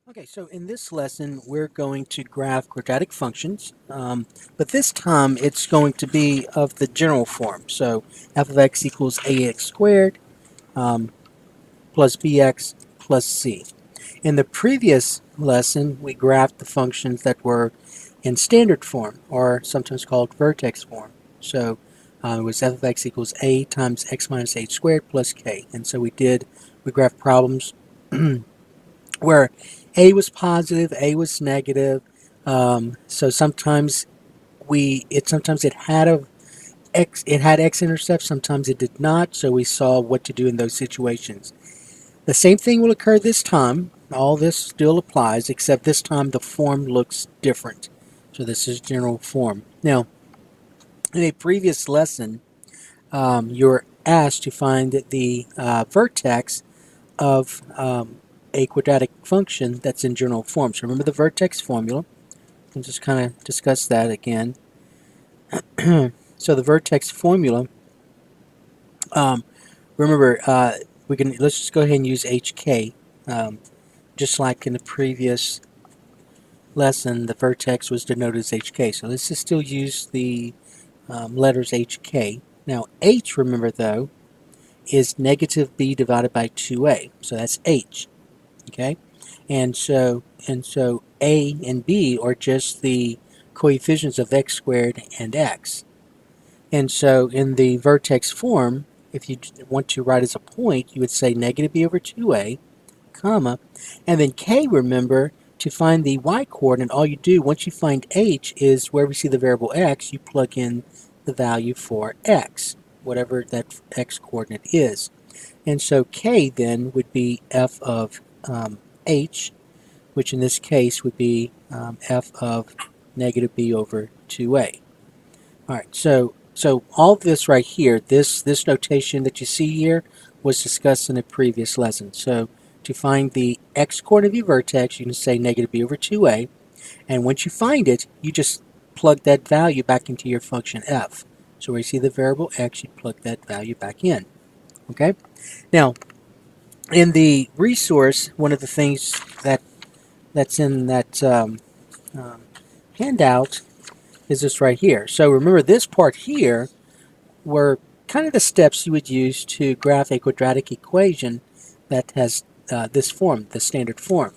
Okay, so in this lesson, we're going to graph quadratic functions, but this time it's going to be of the general form. So f of x equals ax squared um, plus bx plus c. In the previous lesson, we graphed the functions that were in standard form, or sometimes called vertex form. So it was f of x equals a times x minus h squared plus k. And so we graphed problems where A was positive, A was negative. So sometimes it had X intercepts, sometimes it did not. So we saw what to do in those situations. The same thing will occur this time. All this still applies, except this time the form looks different. So this is general form. Now, in a previous lesson, you were asked to find the vertex of a quadratic function that's in general form. So remember the vertex formula. We'll just kind of discuss that again. So the vertex formula, um, remember, let's just go ahead and use HK. Um, just like in the previous lesson, the vertex was denoted as HK. So let's just still use the letters HK. Now H, remember though, is negative b divided by 2a. So that's H. Okay, and so a and b are just the coefficients of x squared and x. And so in the vertex form, if you want to write as a point, you would say negative b over 2a, comma, and then k, remember, to find the y-coordinate, all you do once you find h is where we see the variable x, you plug in the value for x, whatever that x coordinate is. And so k then would be f of h, which in this case would be f of negative b over 2a. All right, so all this right here, this notation that you see here was discussed in a previous lesson. So to find the x-coordinate of your vertex, you can say negative b over 2a, and once you find it, you just plug that value back into your function f. So where you see the variable x, you plug that value back in. Okay? Now, in the resource, one of the things that's in that um, handout is this right here. So remember, this part here were kind of the steps you would use to graph a quadratic equation that has this form, the standard form.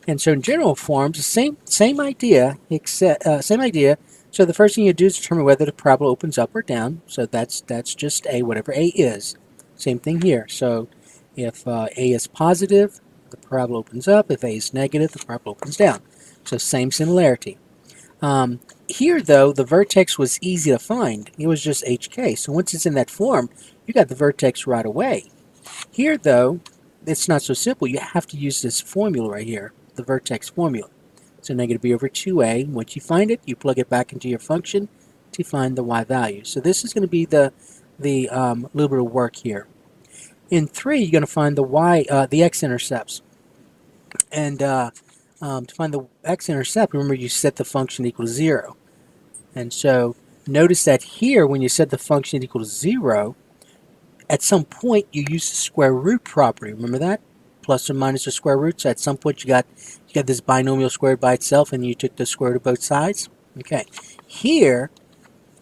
And so in general forms, the same idea, except same idea. So the first thing you do is determine whether the parabola opens up or down. So that's just a, whatever a is. Same thing here. So if a is positive, the parabola opens up. If a is negative, the parabola opens down. So same similarity. Here, though, the vertex was easy to find. It was just HK. So once it's in that form, you got the vertex right away. Here, though, it's not so simple. You have to use this formula right here, the vertex formula. So negative b over 2a. Once you find it, you plug it back into your function to find the y value. So this is going to be the little bit of work here. In 3, you're going to find the x-intercepts. And to find the x-intercept, remember you set the function equal to 0. And so notice that here, when you set the function equal to 0, at some point you use the square root property. Remember that? Plus or minus the square root. So at some point you got this binomial squared by itself, and you took the square root of both sides. Okay. Here,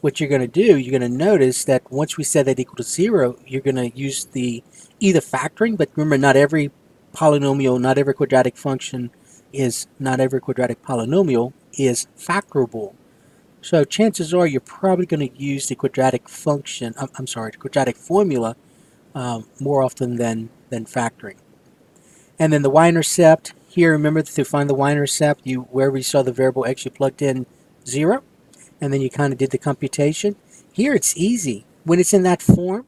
what you're going to do, you're going to notice that once we set that equal to 0, you're going to use the either factoring, but remember, not every polynomial, not every quadratic polynomial is factorable. So chances are you're probably going to use the quadratic function, the quadratic formula more often than factoring. And then the y-intercept, here remember to find the y-intercept, wherever you saw the variable x, you plugged in 0, and then you kind of did the computation. Here it's easy. When it's in that form,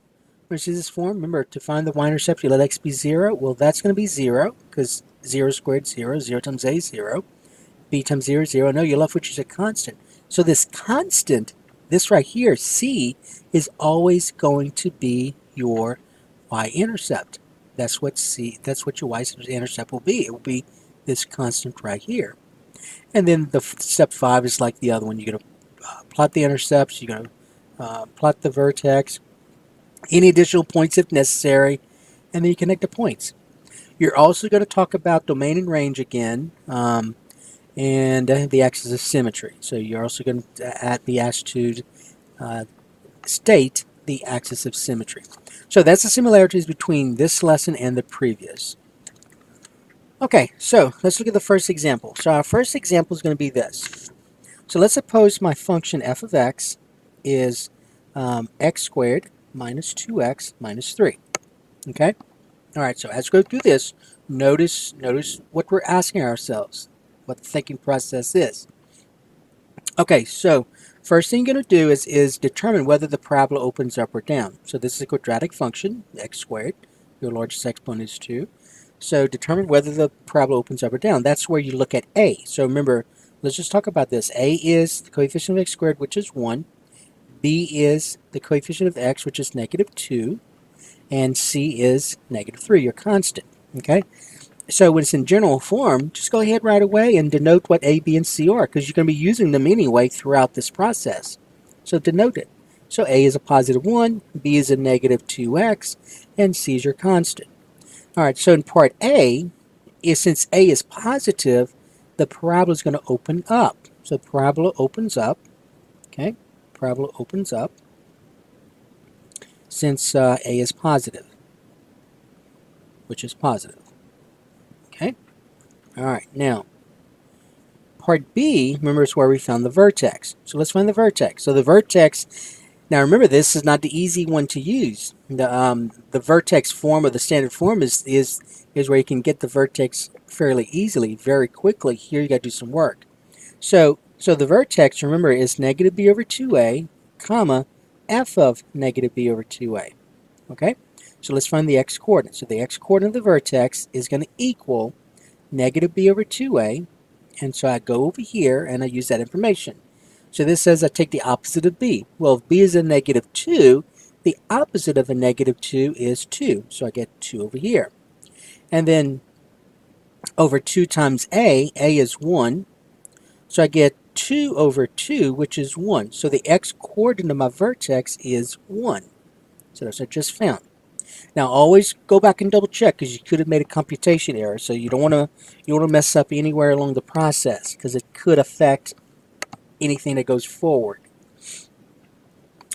remember to find the y-intercept, you let x be 0. Well, that's going to be 0, because 0 squared 0, 0 times a is 0. B times 0 is 0. No, you're left with just a constant. So this constant, this right here, C, is always going to be your y-intercept. That's what your y-intercept will be. It will be this constant right here. And then the step 5 is like the other one. You're going to plot the intercepts. You're going to plot the vertex, any additional points if necessary, and then you connect the points. You're also going to talk about domain and range again, and the axis of symmetry. So you're also going to be asked to state the axis of symmetry. So that's the similarities between this lesson and the previous. Okay, so let's look at the first example. So our first example is going to be this. So let's suppose my function f of x is x squared minus 2x minus 3. Okay? All right, so as we go through this, notice what we're asking ourselves, what the thinking process is. Okay, so first thing you're going to do is determine whether the parabola opens up or down. So this is a quadratic function, x squared. Your largest exponent is 2. So determine whether the parabola opens up or down. That's where you look at a. So remember, let's just talk about this. A is the coefficient of x squared, which is 1. B is the coefficient of x, which is negative 2. And C is negative 3, your constant. Okay? So when it's in general form, just go ahead right away and denote what A, B, and C are, because you're going to be using them anyway throughout this process. So denote it. So A is a positive 1, B is a negative 2x, and C is your constant. All right, so in part A, since A is positive, the parabola is going to open up. So parabola opens up. Okay, parabola opens up since A is positive, which is positive. Okay? All right, now, part B, remember, is where we found the vertex. So let's find the vertex. So the vertex, now remember, this is not the easy one to use. The vertex form or the standard form is where you can get the vertex fairly easily, very quickly. Here you got to do some work. So the vertex, remember, is negative b over 2a, comma, f of negative b over 2a. Okay? So let's find the x-coordinate. So the x-coordinate of the vertex is going to equal negative b over 2a, and so I go over here and I use that information. So this says I take the opposite of b. Well, if b is a negative 2, the opposite of a negative 2 is 2, so I get 2 over here. And then over 2 times a is 1, so I get 2 over 2, which is 1. So the x-coordinate of my vertex is 1. So that's what I just found. Now always go back and double check, because you could have made a computation error. So you don't want to mess up anywhere along the process, because it could affect anything that goes forward.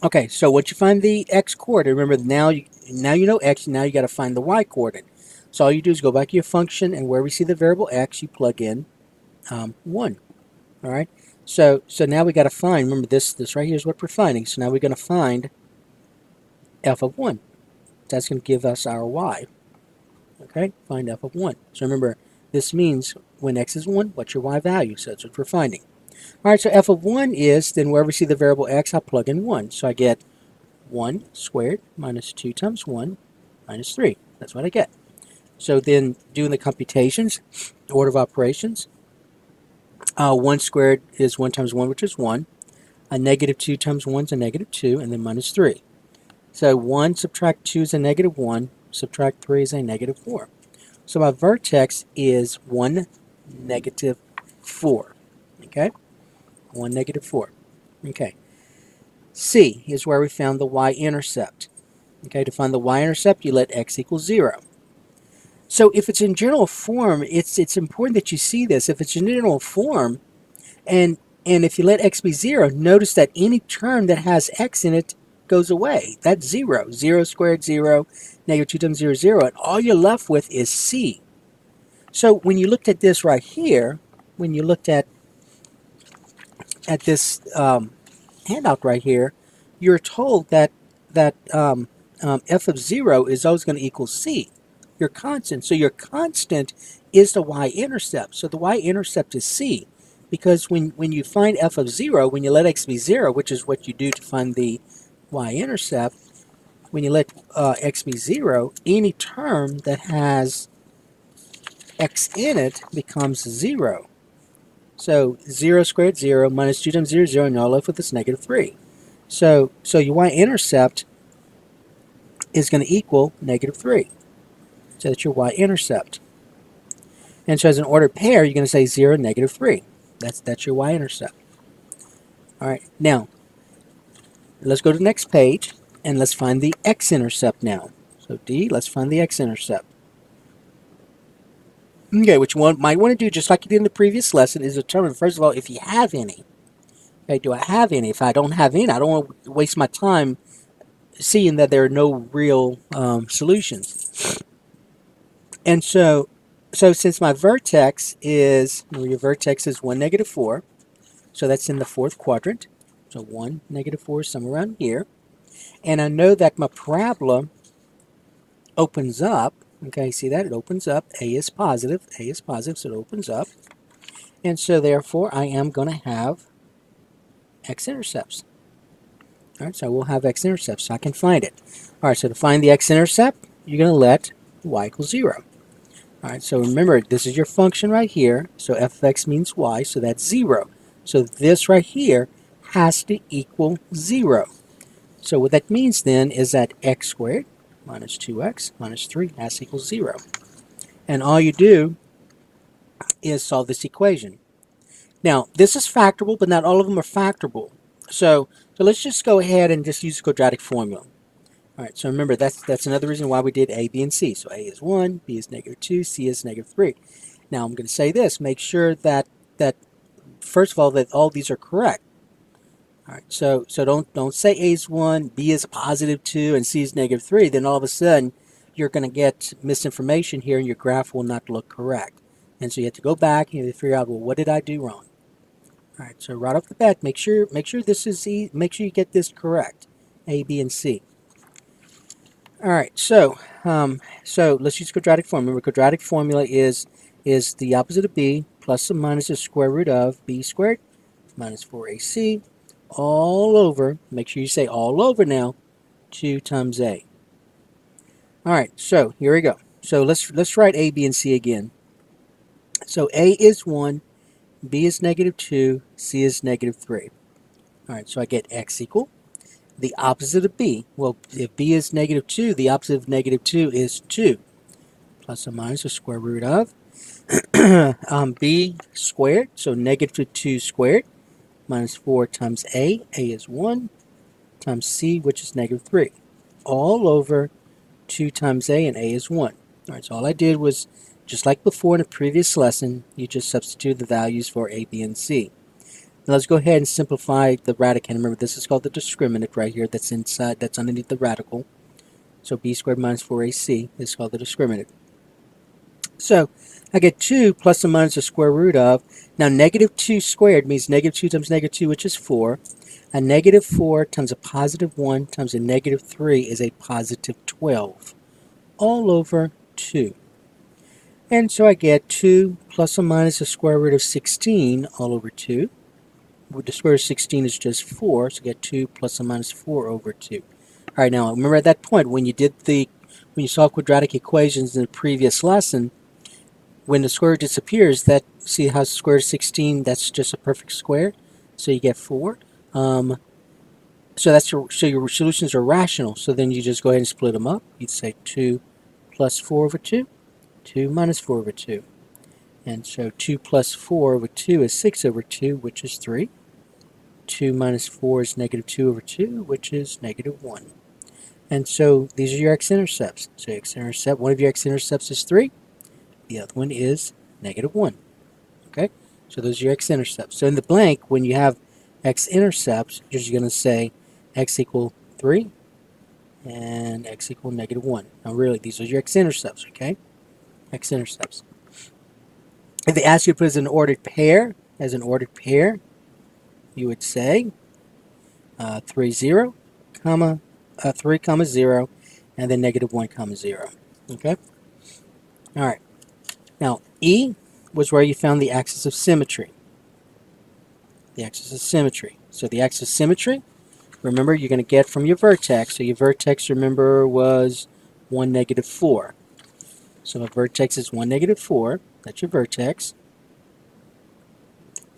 Okay, so once you find the x-coordinate, remember now you know x. Now you got to find the y-coordinate. So all you do is go back to your function, and where we see the variable x, you plug in 1. All right. So now we got to find. Remember, this right here is what we're finding. So now we're going to find f of 1. That's going to give us our y. Okay, find f of 1. So remember, this means when x is 1, what's your y value? So that's what we're finding. All right, so f of 1 is, then wherever we see the variable x, I plug in 1. So I get 1 squared minus 2 times 1 minus 3. That's what I get. So then doing the computations, the order of operations, 1 squared is 1 times 1, which is 1. A negative 2 times 1 is a negative 2, and then minus 3. So 1 subtract 2 is a negative 1, subtract 3 is a negative 4. So my vertex is 1, negative 4. Okay? 1, negative 4. Okay. C is where we found the y-intercept. Okay, to find the y-intercept, you let x equal 0. So if it's in general form, it's important that you see this. If it's in general form, and if you let x be 0, notice that any term that has x in it goes away. That's 0. 0 squared, 0, negative 2 times 0, 0, and all you're left with is c. So when you looked at this right here, when you looked at this handout right here, you're told that f of 0 is always going to equal c, your constant. So your constant is the y-intercept. So the y-intercept is c, because when you find f of 0, when you let x be 0, which is what you do to find the y-intercept, when you let x be 0, any term that has x in it becomes 0. So 0 squared, 0, minus 2 times 0, 0, and you're left with this negative 3. So your y-intercept is going to equal negative 3. So that's your y-intercept. And so as an ordered pair, you're going to say 0, negative 3. That's your y-intercept. All right, now let's go to the next page, and let's find the x-intercept now. So D, let's find the x-intercept. Okay, what you might want to do, just like you did in the previous lesson, is determine, first of all, if you have any. Okay, do I have any? If I don't have any, I don't want to waste my time seeing that there are no real solutions. And so since my vertex is, your vertex is 1, -4, so that's in the fourth quadrant. So 1, -4, somewhere around here. And I know that my parabola opens up. Okay, see that? It opens up. A is positive, so it opens up. And so therefore, I am going to have X-intercepts. All right, so we'll have X-intercepts, so I can find it. All right, so to find the X-intercept, you're going to let y equal 0. All right, so remember, this is your function right here. So f of x means y, so that's 0. So this right here has to equal 0. So what that means then is that x squared minus 2x minus 3 has to equal 0. And all you do is solve this equation. Now, this is factorable, but not all of them are factorable. So let's just go ahead and just use the quadratic formula. All right, so remember, that's another reason why we did A, B, and C. So A is 1, B is -2, C is -3. Now, I'm going to say this. Make sure that first of all, that all these are correct. All right, so don't say A is 1, B is +2, and C is -3. Then all of a sudden, you're going to get misinformation here, and your graph will not look correct. And so you have to go back and you have to figure out, well, what did I do wrong? All right, so right off the bat, make sure this is make sure you get this correct, A, B, and C. All right, so let's use quadratic formula. Remember, quadratic formula is the opposite of b plus or minus the square root of b squared minus 4ac all over. Make sure you say all over now. 2 times a. All right, so here we go. So let's write a, b, and c again. So a is 1, b is -2, c is -3. All right, so I get x equal the opposite of b. Well, if b is -2, the opposite of -2 is 2. Plus or minus the square root of b squared, so -2 squared, minus 4 times a is 1, times c, which is -3. All over 2 times a, and a is 1. All right, so all I did was, just like before in the previous lesson, you just substitute the values for a, b, and c. Now let's go ahead and simplify the radicand. Remember, this is called the discriminant right here. That's inside. That's underneath the radical. So b squared minus 4ac is called the discriminant. So I get 2 plus or minus the square root of. Now -2 squared means -2 times -2, which is 4. A -4 times a +1 times a -3 is a +12. All over 2. And so I get 2 plus or minus the square root of 16 all over 2. The square root of 16 is just 4, so get 2 plus or minus 4 over 2. All right, now remember at that point when you solve quadratic equations in the previous lesson, when the square root disappears, see how square root of 16, that's just a perfect square, so you get 4. So your solutions are rational. So then you just go ahead and split them up. You'd say 2 plus 4 over 2, 2 minus 4 over 2. And so 2 plus 4 over 2 is 6 over 2, which is 3. 2 minus 4 is -2 over 2, which is -1. And so these are your x-intercepts. So x-intercept, one of your x-intercepts is 3. The other one is -1. Okay? So those are your x-intercepts. So in the blank, when you have x-intercepts, you're just going to say x equal 3 and x equal -1. Now really, these are your x-intercepts, okay? X-intercepts. If they ask you to put as an ordered pair, you would say 3, 0, comma, 3, comma, 0, and then -1, comma, 0. Okay? All right. Now, E was where you found the axis of symmetry. The axis of symmetry. So the axis of symmetry, remember, you're going to get from your vertex. So your vertex, remember, was 1, -4. So a vertex is 1, -4. That's your vertex.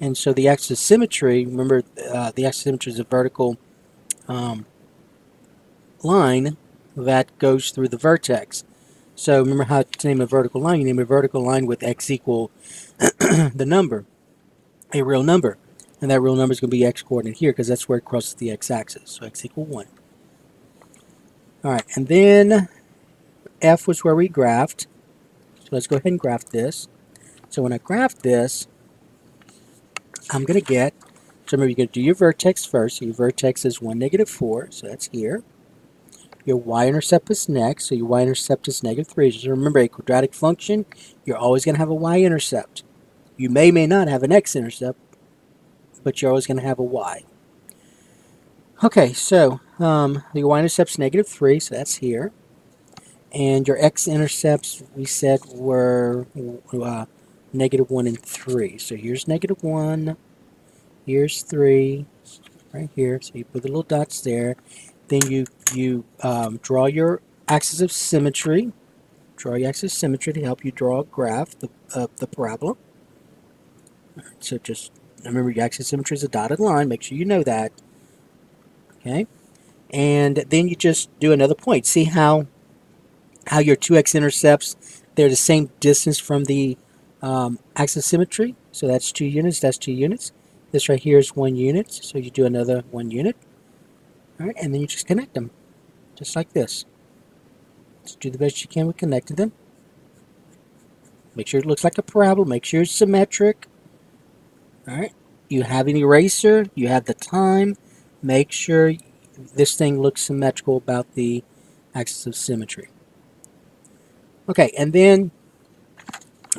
And so the axis of symmetry, remember, the axis of symmetry is a vertical line that goes through the vertex. So remember how to name a vertical line. You name a vertical line with x equal the number, a real number. And that real number is going to be x coordinate here because that's where it crosses the x-axis. So x equal 1. All right, and then F was where we graphed. So let's go ahead and graph this. So when I graph this, I'm going to get, so remember, you're going to do your vertex first. So your vertex is 1, -4, so that's here. Your y-intercept is next, so your y-intercept is -3. Just remember, a quadratic function, you're always going to have a y-intercept. You may not have an x-intercept, but you're always going to have a y. Okay, so your y-intercept's -3, so that's here. And your x-intercepts, we said, were -1 and 3. So here's -1, here's 3, right here. So you put the little dots there. Then you draw your axis of symmetry. Draw your axis of symmetry to help you draw a graph of the parabola. All right, so just remember, your axis of symmetry is a dotted line. Make sure you know that. Okay, and then you just do another point. See how your two x-intercepts, they're the same distance from the axis of symmetry. So that's 2 units. That's 2 units. This right here is 1 unit. So you do another 1 unit. All right, and then you just connect them, just like this. Just do the best you can with connecting them. Make sure it looks like a parabola. Make sure it's symmetric. All right. You have an eraser. You have the time. Make sure this thing looks symmetrical about the axis of symmetry. Okay, and then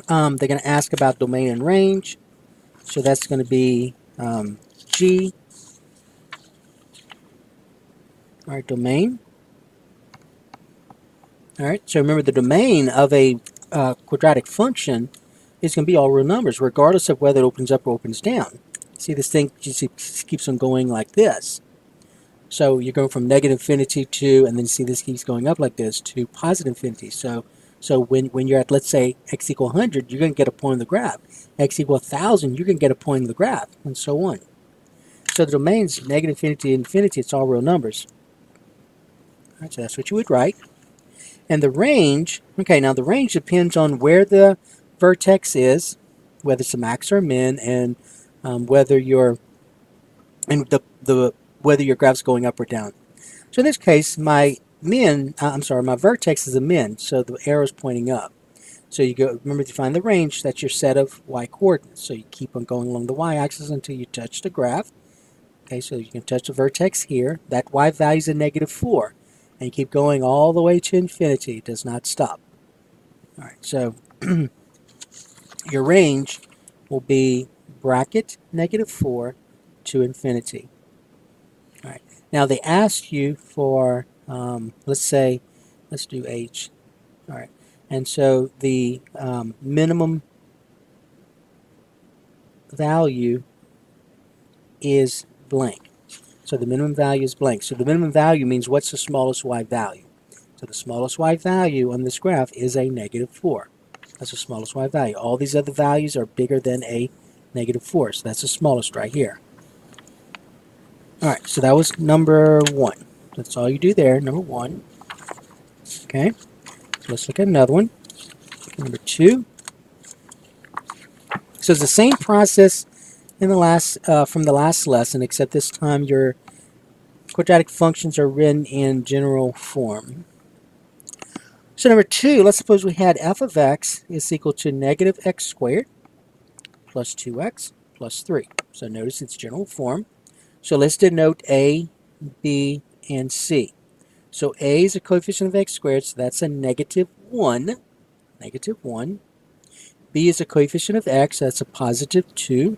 they're going to ask about domain and range. So that's going to be G. All right, domain. All right, so remember, the domain of a quadratic function is going to be all real numbers, regardless of whether it opens up or opens down. See, this thing just keeps on going like this. So you're going from -infinity to, and then see this keeps going up like this, to positive infinity. So when you're at, let's say, x equal 100, you're going to get a point on the graph. X equal 1,000, you're going to get a point on the graph, and so on. So the domain's -infinity to infinity. It's all real numbers. All right, so that's what you would write. And the range, okay, now the range depends on where the vertex is, whether it's a max or a min, and whether your whether your graph's going up or down. So in this case, my vertex is a min, so the arrow is pointing up. So you go, remember to find the range, that's your set of y coordinates. So you keep on going along the y-axis until you touch the graph. Okay, so you can touch the vertex here. That y value is a -4. And you keep going all the way to infinity. It does not stop. All right, so your range will be bracket -4 to infinity. All right, now they ask you for, let's do h. All right, and so the minimum value is blank. So the minimum value is blank. So the minimum value means what's the smallest y value. So the smallest y value on this graph is a -4. That's the smallest y value. All these other values are bigger than a -4. So that's the smallest right here. All right, so that was number 1. That's all you do there, number 1. Okay, so let's look at another one. Number 2. So it's the same process in the last from the last lesson, except this time your quadratic functions are written in general form. So number 2, let's suppose we had f of x is equal to -x squared plus 2x plus 3. So notice it's general form. So let's denote a, b, and c. So a is a coefficient of x squared, so that's a -1. -1. B is a coefficient of x, so that's a +2.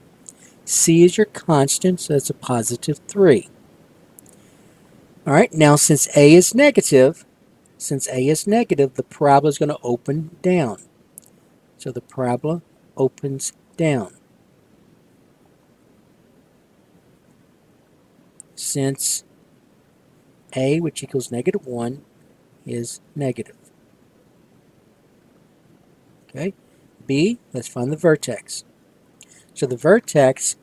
C is your constant, so that's a +3. All right, now since a is negative, the parabola is going to open down. So the parabola opens down. Since a, which equals -1, is negative. Okay, B, let's find the vertex. So the vertex,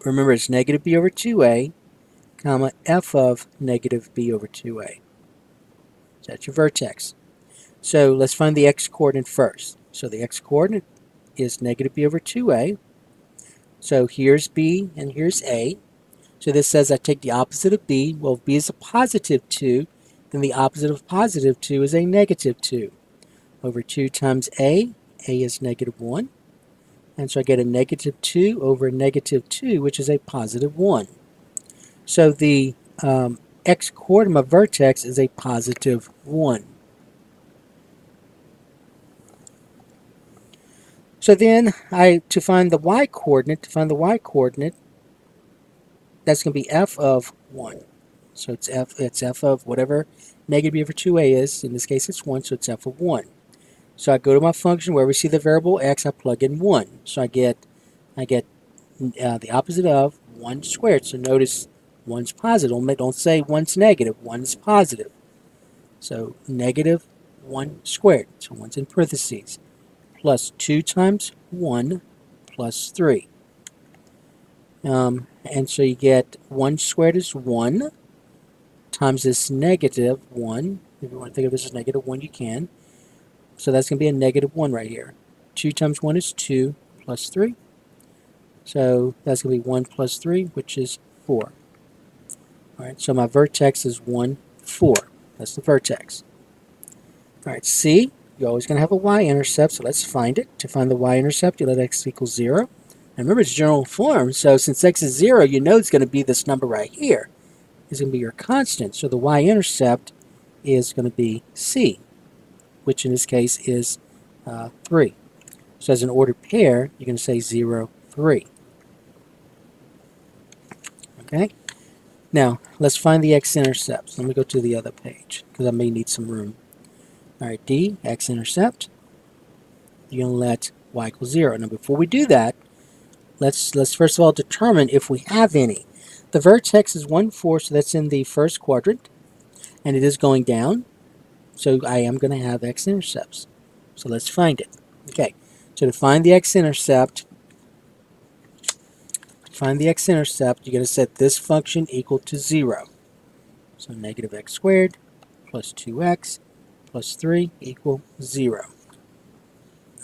remember, it's -b over 2a, comma, f of -b over 2a. So that's your vertex. So let's find the x-coordinate first. So the x-coordinate is -b over 2a. So here's b and here's a. So this says I take the opposite of b. Well, if b is a +2, then the opposite of +2 is a -2. Over 2 times a a is negative 1. And so I get a negative 2 over negative 2, which is a positive 1. So the x-coordinate of vertex is a positive 1. So then to find the y-coordinate, that's going to be f of 1. So it's f of whatever negative b over 2a is. In this case, it's 1, so it's f of 1. So I go to my function where we see the variable x, I plug in 1. So I get the opposite of 1 squared. So notice 1's positive. Don't say 1's negative. 1's positive. So negative 1 squared. So 1's in parentheses. Plus 2 times 1 plus 3. And so you get 1 squared is 1 times this negative 1. If you want to think of this as negative 1, you can. So that's going to be a negative 1 right here. 2 times 1 is 2 plus 3. So that's going to be 1 plus 3, which is 4. All right, so my vertex is 1, 4. That's the vertex. All right, C, you're always going to have a y-intercept, so let's find it. To find the y-intercept, you let x equal 0. And remember, it's general form, so since x is 0, you know it's going to be this number right here. It's going to be your constant. So the y-intercept is going to be C, which in this case is 3. So as an ordered pair, you're going to say 0, 3. Okay? Now, let's find the x-intercepts. Let me go to the other page, because I may need some room. All right, D, x-intercept. You're going to let y equal 0. Now, before we do that, let's first of all determine if we have any. The vertex is 1, 4, so that's in the first quadrant, and it is going down. So I am going to have x-intercepts. So let's find it. Okay, so to find the x-intercept, you're going to set this function equal to 0. So negative x squared plus 2x plus 3 equal 0.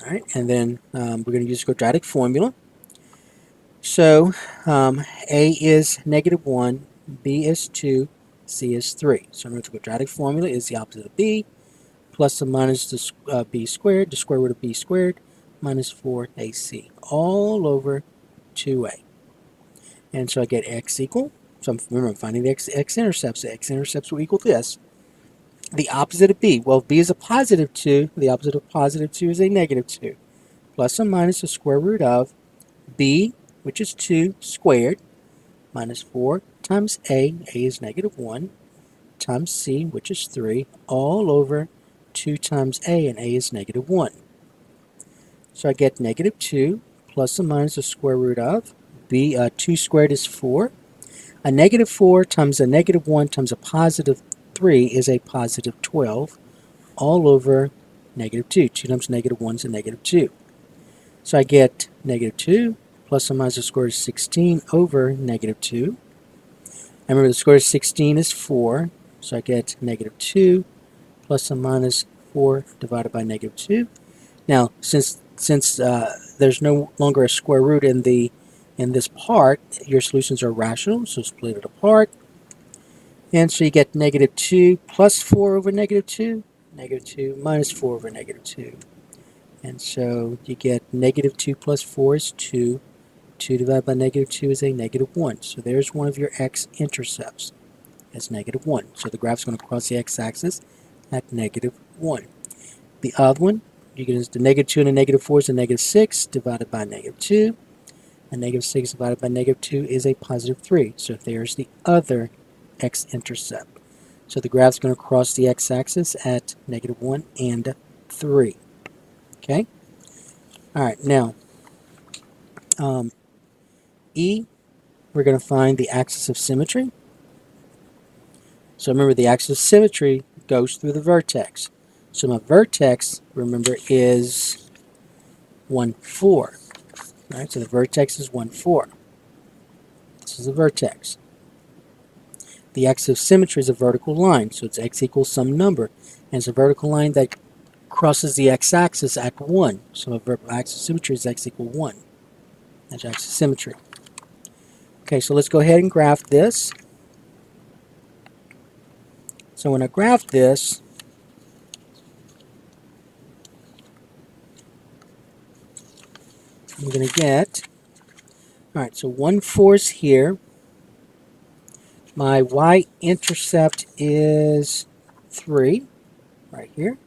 All right, and then we're going to use quadratic formula. So a is negative 1, b is 2, c is 3. So remember, the quadratic formula is the opposite of b, plus or minus the b squared, the square root of b squared, minus 4ac, all over 2a. And so I get x equal, so remember I'm finding the x-intercepts. The x-intercepts will equal this. The opposite of b, well, if b is a positive 2, the opposite of positive 2 is a negative 2. Plus or minus the square root of b, which is 2, squared, minus 4 times a is negative 1, times c, which is 3, all over 2 times a, and a is negative 1. So I get negative 2 plus or minus the square root of b, 2 squared is 4. A negative 4 times a negative 1 times a positive 3 is a positive 12, all over negative 2. 2 times negative 1 is a negative 2. So I get negative 2 plus or minus the square root of 16 over negative 2. And remember, the square root of 16 is 4, so I get negative 2 plus or minus 4 divided by negative 2. Now, since there's no longer a square root in this part, your solutions are rational, so split it apart. And so you get negative 2 plus 4 over negative 2, negative 2 minus 4 over negative 2. And so you get negative 2 plus 4 is 2. 2 divided by negative 2 is a negative 1. So there's one of your x-intercepts as negative 1. So the graph's going to cross the x-axis at negative 1. The other one, you get the negative 2 and a negative 4 is a negative 6 divided by negative 2. A negative 6 divided by negative 2 is a positive 3. So there's the other x-intercept. So the graph's going to cross the x-axis at negative 1 and 3. Okay? All right, now, E, we're going to find the axis of symmetry. So remember, the axis of symmetry goes through the vertex. So my vertex, remember, is 1, 4. All right, so the vertex is 1, 4. This is the vertex. The axis of symmetry is a vertical line, so it's x equals some number. And it's a vertical line that crosses the x-axis at 1. So my axis of symmetry is x equal 1. That's axis of symmetry. Okay, so let's go ahead and graph this. So when I graph this, I'm going to get, all right, so 1, 4 is here. My Y-intercept is 3, right here.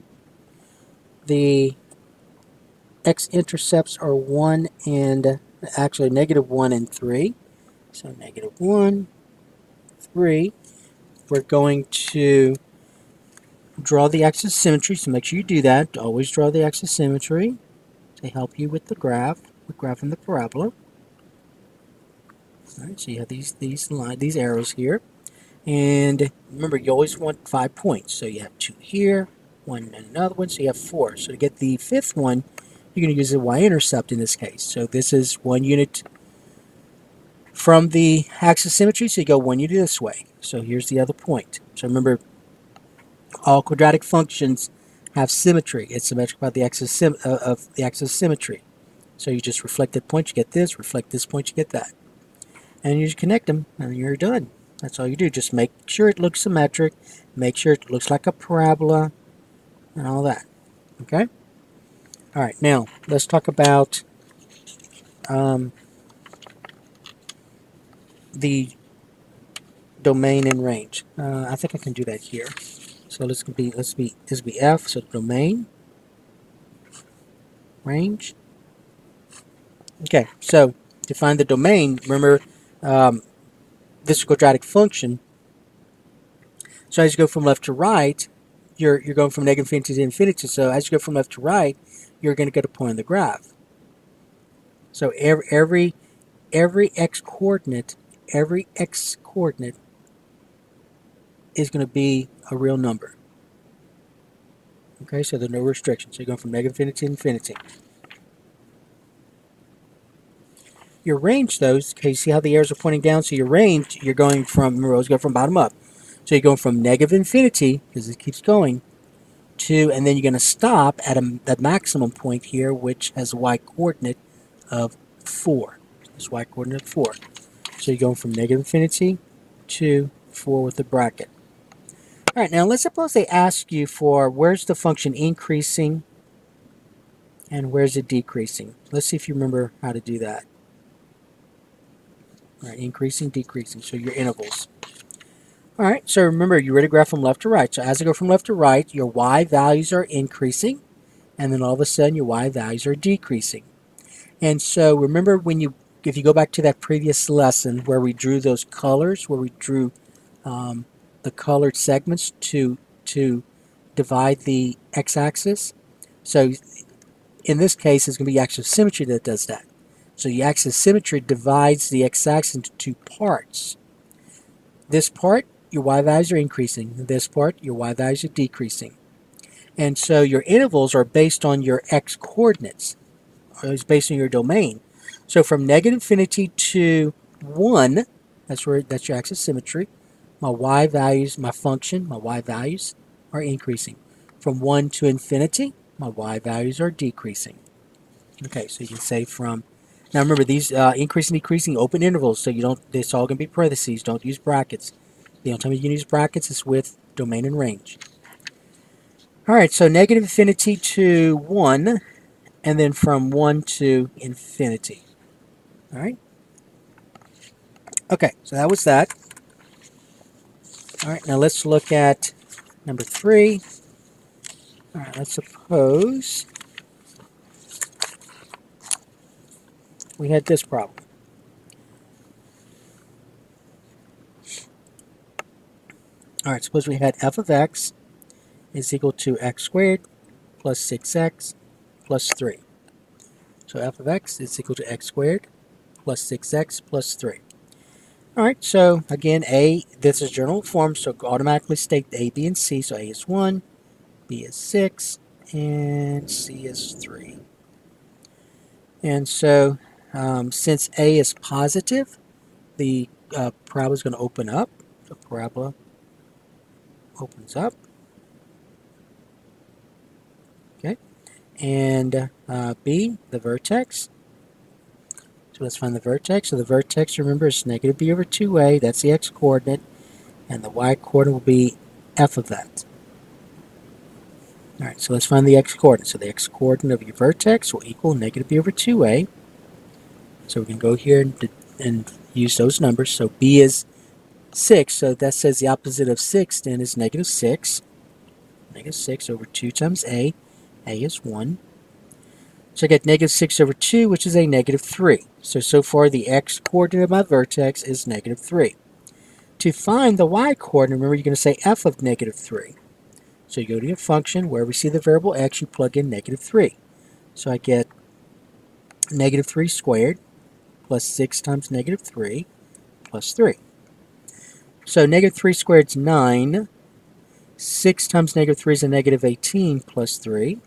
The X-intercepts are 1 and, actually -1 and 3. So -1, 3. We're going to draw the axis symmetry, so make sure you do that. Always draw the axis symmetry to help you with the graph, with graphing the parabola. All right, so you have these arrows here. And remember, you always want 5 points. So you have 2 here, 1 and another one, so you have 4. So to get the 5th one, you're going to use the Y-intercept in this case. So this is 1 unit from the axis symmetry, so you go 1 unit this way. So here's the other point. So remember, all quadratic functions have symmetry. It's symmetric by the axis of the axis symmetry. So you just reflect that point, you get this. Reflect this point, you get that. And you just connect them, and you're done. That's all you do. Just make sure it looks symmetric. Make sure it looks like a parabola, and all that. Okay? All right, now let's talk about the domain and range. I think I can do that here. So this be F. So domain, range. Okay, so to find the domain, remember this is a quadratic function. So as you go from left to right, you're going from -infinity to infinity. So as you go from left to right, you're going to get a point on the graph. So every x coordinate is going to be a real number. Okay, so there's no restriction. So you're going from -infinity to infinity. Your range, though, okay, you see how the arrows are pointing down? So your range, you're going from, remember, always go from bottom up. So you're going from -infinity, because it keeps going, to, and then you're going to stop at that maximum point here, which has a y-coordinate of 4. This y-coordinate of 4. So you're going from -infinity to 4 with the bracket. All right, now let's suppose they ask you for where's the function increasing and where's it decreasing. Let's see if you remember how to do that. All right, increasing, decreasing, so your intervals. All right, so remember, you ready to graph from left to right. So as I go from left to right, your y values are increasing, and then all of a sudden your y values are decreasing. And so remember, if you go back to that previous lesson where we drew those colors, where we drew the colored segments to divide the x-axis. So in this case, it's going to be axis symmetry that does that. So the axis symmetry divides the x-axis into 2 parts. This part, your y values are increasing. This part, your y values are decreasing. And so your intervals are based on your x coordinates. It's based on your domain. So from -infinity to 1, that's your axis symmetry. My y values, my function, my y values are increasing. From 1 to infinity, my y values are decreasing. Okay, so you can say from, now remember these increasing, decreasing, open intervals, so you don't, it's all going to be parentheses, don't use brackets. The only time you can use brackets is with domain and range. All right, so -infinity to 1, and then from 1 to infinity. All right. Okay, so that was that. All right, now let's look at number 3. All right, let's suppose we had this problem. All right, suppose we had f of x is equal to x squared plus 6x plus 3. So f of x is equal to x squared plus 6x plus 3. All right, so again, this is general form, so automatically state A, B, and C. So A is 1, B is 6, and C is 3. And so since A is positive, the parabola is going to open up. The parabola opens up. Okay. And B, the vertex. So let's find the vertex. So the vertex, remember, is negative b over 2a. That's the x-coordinate. And the y-coordinate will be f of that. All right, so let's find the x-coordinate. So the x-coordinate of your vertex will equal negative b over 2a. So we can go here and use those numbers. So b is 6, so that says the opposite of 6 then is negative 6. Negative 6 over 2 times a. A is 1. So I get negative 6 over 2, which is a negative 3. So far the x coordinate of my vertex is negative 3. To find the y coordinate, remember you're going to say f of negative 3. So you go to your function, where we see the variable x, you plug in negative 3. So I get negative 3 squared plus 6 times negative 3 plus 3. So negative 3 squared is 9. 6 times negative 3 is a negative 18 plus 3.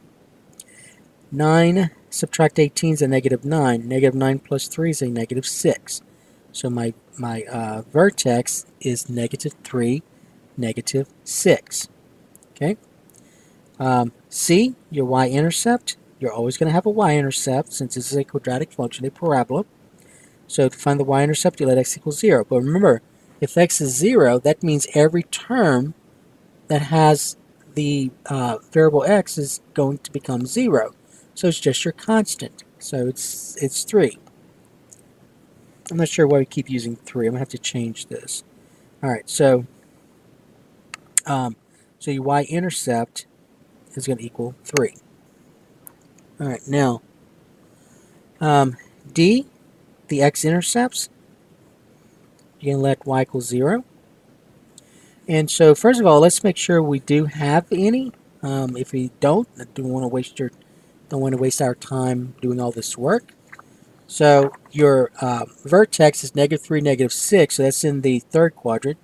9 subtract 18 is a negative 9. Negative 9 plus 3 is a negative 6. So my vertex is negative 3, negative 6. Okay. C, your y-intercept. You're always going to have a y-intercept since this is a quadratic function, a parabola. So to find the y-intercept, you let x equal 0. But remember, if x is 0, that means every term that has the variable x is going to become 0. So it's just your constant. So it's 3. I'm not sure why we keep using 3. I'm going to have to change this. All right, so your y-intercept is going to equal 3. All right, now D, the X-intercepts, you're going to let y equal 0. And so first of all, let's make sure we do have any. If we don't want to waste our time doing all this work. So your vertex is negative 3, negative 6, so that's in the third quadrant.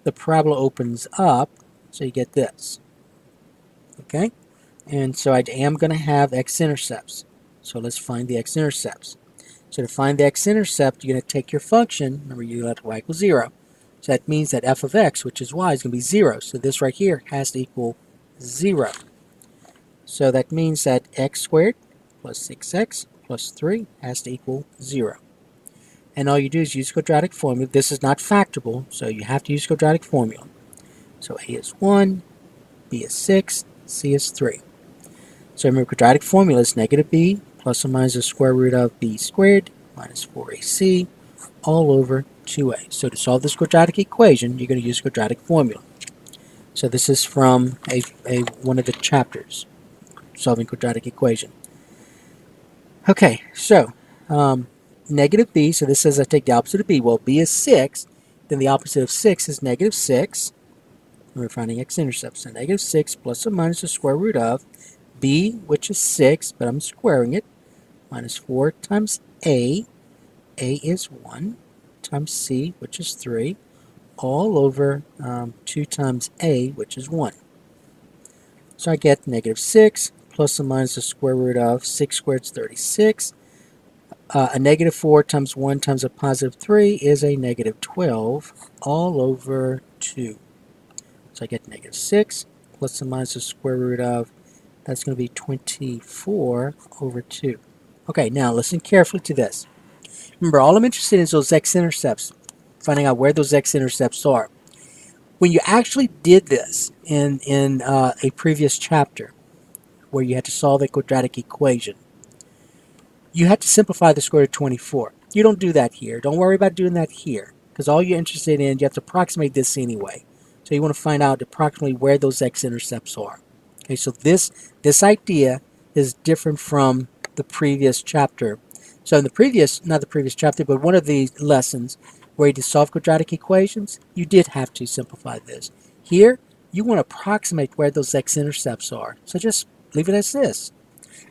The parabola opens up, so you get this. Okay? And so I am going to have x-intercepts. So let's find the x-intercepts. So to find the x-intercept, you're going to take your function, remember you let y equal 0. So that means that f of x, which is y, is going to be 0. So this right here has to equal 0. So that means that x squared plus 6x plus 3 has to equal 0. And all you do is use quadratic formula. This is not factorable, so you have to use quadratic formula. So a is 1, b is 6, c is 3. So remember, quadratic formula is negative b plus or minus the square root of b squared minus 4ac all over 2a. So to solve this quadratic equation, you're going to use quadratic formula. So this is from one of the chapters, solving quadratic equation. Okay, so negative b, so this says I take the opposite of b. Well, b is 6, then the opposite of 6 is negative 6. We're finding x-intercepts. So negative 6 plus or minus the square root of b, which is 6, but I'm squaring it, minus 4 times a is 1, times c, which is 3, all over 2 times a, which is 1. So I get negative 6 plus or minus the square root of 6 squared is 36. A negative 4 times 1 times a positive 3 is a negative 12 all over 2. So I get negative 6 plus or minus the square root of, that's going to be 24 over 2. Okay, now listen carefully to this. Remember, all I'm interested in is those x-intercepts, finding out where those x-intercepts are. When you actually did this in a previous chapter, where you had to solve a quadratic equation, you had to simplify the square root of 24. You don't do that here. Don't worry about doing that here, because all you're interested in, you have to approximate this anyway. So you want to find out approximately where those x-intercepts are. Okay, so this idea is different from the previous chapter. So in the previous, not the previous chapter, but one of the lessons where you had to solve quadratic equations, you did have to simplify this. Here, you want to approximate where those x-intercepts are. So just leave it as this.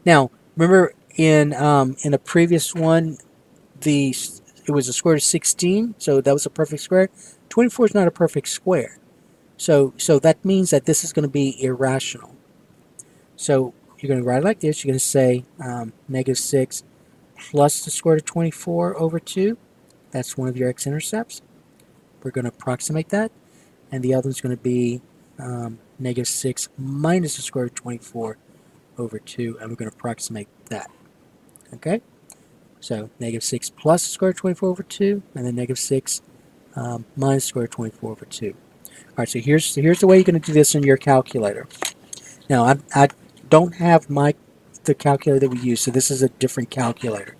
Now, remember in a previous one, it was a square root of 16, so that was a perfect square. 24 is not a perfect square. So that means that this is going to be irrational. So you're going to write it like this. You're going to say negative 6 plus the square root of 24 over 2. That's one of your x-intercepts. We're going to approximate that. And the other is going to be negative 6 minus the square root of 24 over 2. And we're going to approximate that. Okay? So negative 6 plus the square root of 24 over 2. And then negative 6 minus the square root of 24 over 2. All right, so here's the way you're going to do this in your calculator. Now, I don't have the calculator that we use, so this is a different calculator.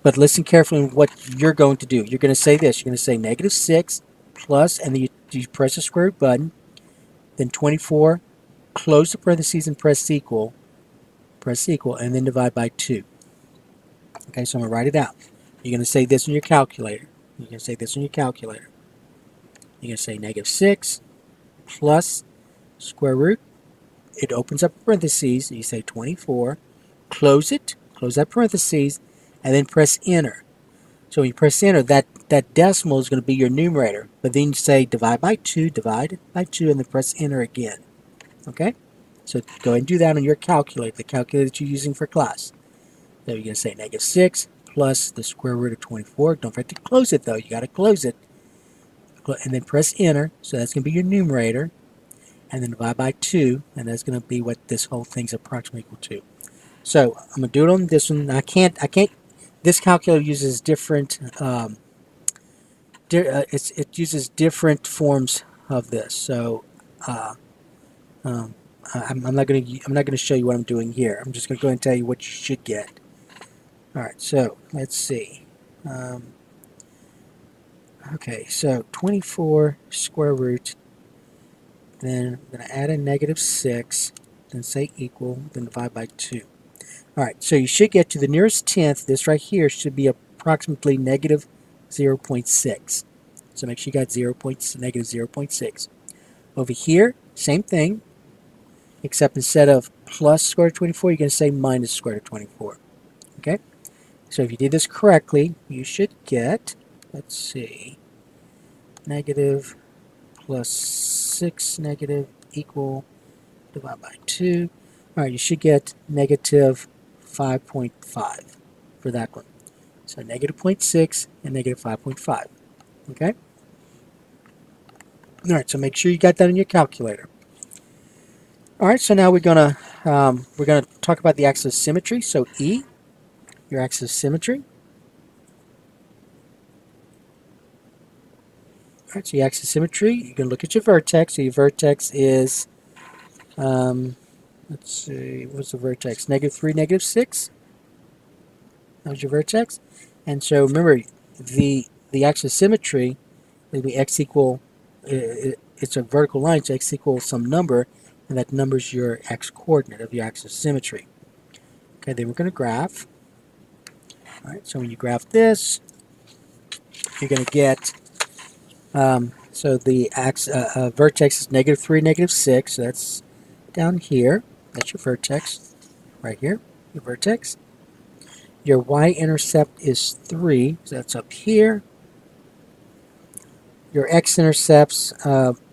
But listen carefully to what you're going to do. You're going to say this. You're going to say negative 6 plus, and then you press the square root button, then 24, close the parentheses and press equal, and then divide by 2. Okay, so I'm going to write it out. You're going to say this in your calculator. You're going to say this in your calculator. You're going to say negative 6 plus square root. It opens up parentheses, and you say 24, close it, close that parentheses, and then press enter. So when you press enter, that decimal is going to be your numerator. But then you say divide by 2, and then press enter again. Okay? So go ahead and do that on your calculator, the calculator that you're using for class. So you're going to say negative 6 plus the square root of 24. Don't forget to close it, though. You got to close it. And then press enter. So that's going to be your numerator. And then divide by 2. And that's going to be what this whole thing's approximately equal to. So I'm going to do it on this one. I can't. This calculator uses different. It uses different forms of this. So I'm not going to show you what I'm doing here. I'm just going to go ahead and tell you what you should get. All right. So let's see. Okay. So 24 square root. Then I'm going to add a negative 6. Then say equal. Then divide by 2. Alright, so you should get to the nearest tenth. This right here should be approximately negative 0.6. So make sure you got negative 0.6. Over here, same thing, except instead of plus square root of 24, you're going to say minus square root of 24. Okay? So if you did this correctly, you should get, let's see, negative plus 6 negative equal divided by 2. Alright, you should get negative 5.5 for that one. So negative 0.6 and negative 5.5. Okay? Alright, so make sure you got that in your calculator. Alright, so now we're gonna talk about the axis symmetry. So E, your axis symmetry. Alright, so your axis symmetry, you can look at your vertex. So your vertex is let's see, what's the vertex? Negative 3, negative 6. That was your vertex. And so remember, the axis symmetry will be x equal, it's a vertical line, so x equals some number, and that number is your x coordinate of your axis symmetry. Okay, then we're going to graph. All right, so when you graph this, you're going to get, so the vertex is negative 3, negative 6, so that's down here. That's your vertex, right here, your vertex. Your Y-intercept is 3, so that's up here. Your X-intercepts,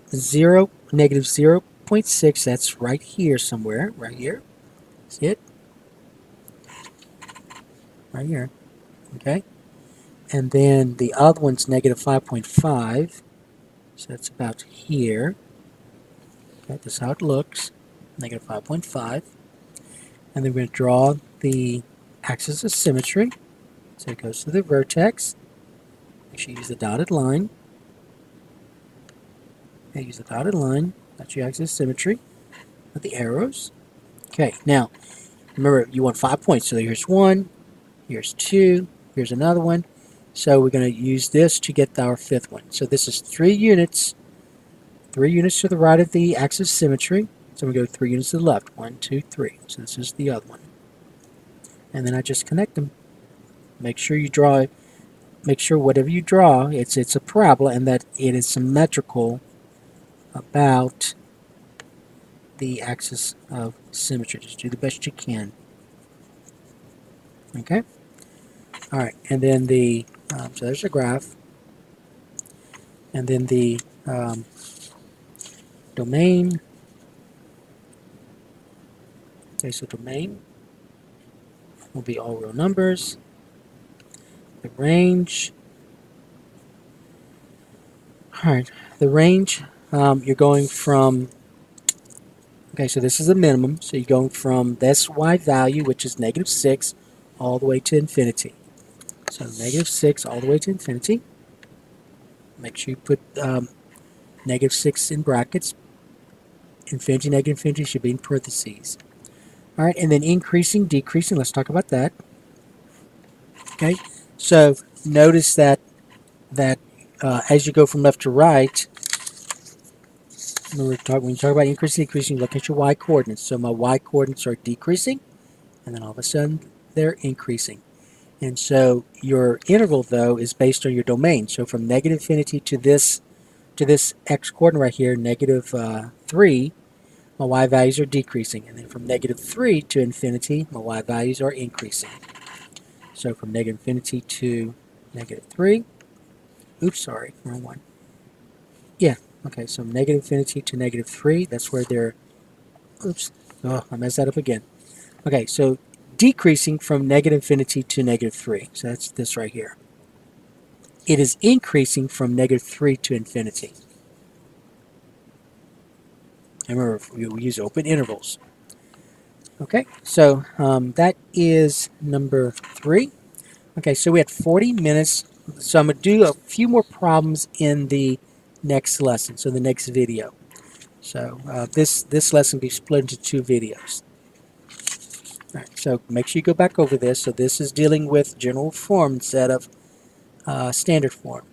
0, negative 0.6, that's right here somewhere, right here. See it? Right here, okay? And then the other one's negative 5.5, so that's about here. Okay, this is how it looks, negative 5.5. And then we're going to draw the axis of symmetry. So it goes to the vertex. Make sure you use the dotted line. Okay, use the dotted line. That's your axis of symmetry with the arrows. Okay, now remember you want 5 points. So here's 1, here's 2, here's another one. So we're going to use this to get our 5th one. So this is 3 units. 3 units to the right of the axis of symmetry. So we go 3 units to the left. 1, 2, 3. So this is the other one. And then I just connect them. Make sure you draw, make sure whatever you draw, it's a parabola and that it is symmetrical about the axis of symmetry. Just do the best you can. Okay? Alright, and then the, so there's a graph. And then the domain. Okay, so domain will be all real numbers. The range. Alright, the range, you're going from, okay, so this is the minimum. So you're going from this y value, which is negative 6, all the way to infinity. So negative 6 all the way to infinity. Make sure you put negative 6 in brackets. Infinity, negative infinity should be in parentheses. Alright, and then increasing, decreasing, let's talk about that. Okay, So notice that as you go from left to right, when you talk about increasing and decreasing, look at your y coordinates. So my y coordinates are decreasing, and then all of a sudden they're increasing. And so your interval, though, is based on your domain. So from negative infinity to this x coordinate right here, negative 3, my y values are decreasing. And then from negative 3 to infinity, my y values are increasing. So from negative infinity to negative 3, oops, sorry, wrong one. Yeah, okay, so negative infinity to negative 3, that's where they're, oops, oh, I messed that up again. Okay, so decreasing from negative infinity to negative 3, so that's this right here. It is increasing from negative 3 to infinity. And remember, we use open intervals. Okay, so that is number 3. Okay, so we had 40 minutes, so I'm going to do a few more problems in the next lesson, so the next video. So this lesson will be split into 2 videos. All right, so make sure you go back over this. So this is dealing with general form instead of standard form.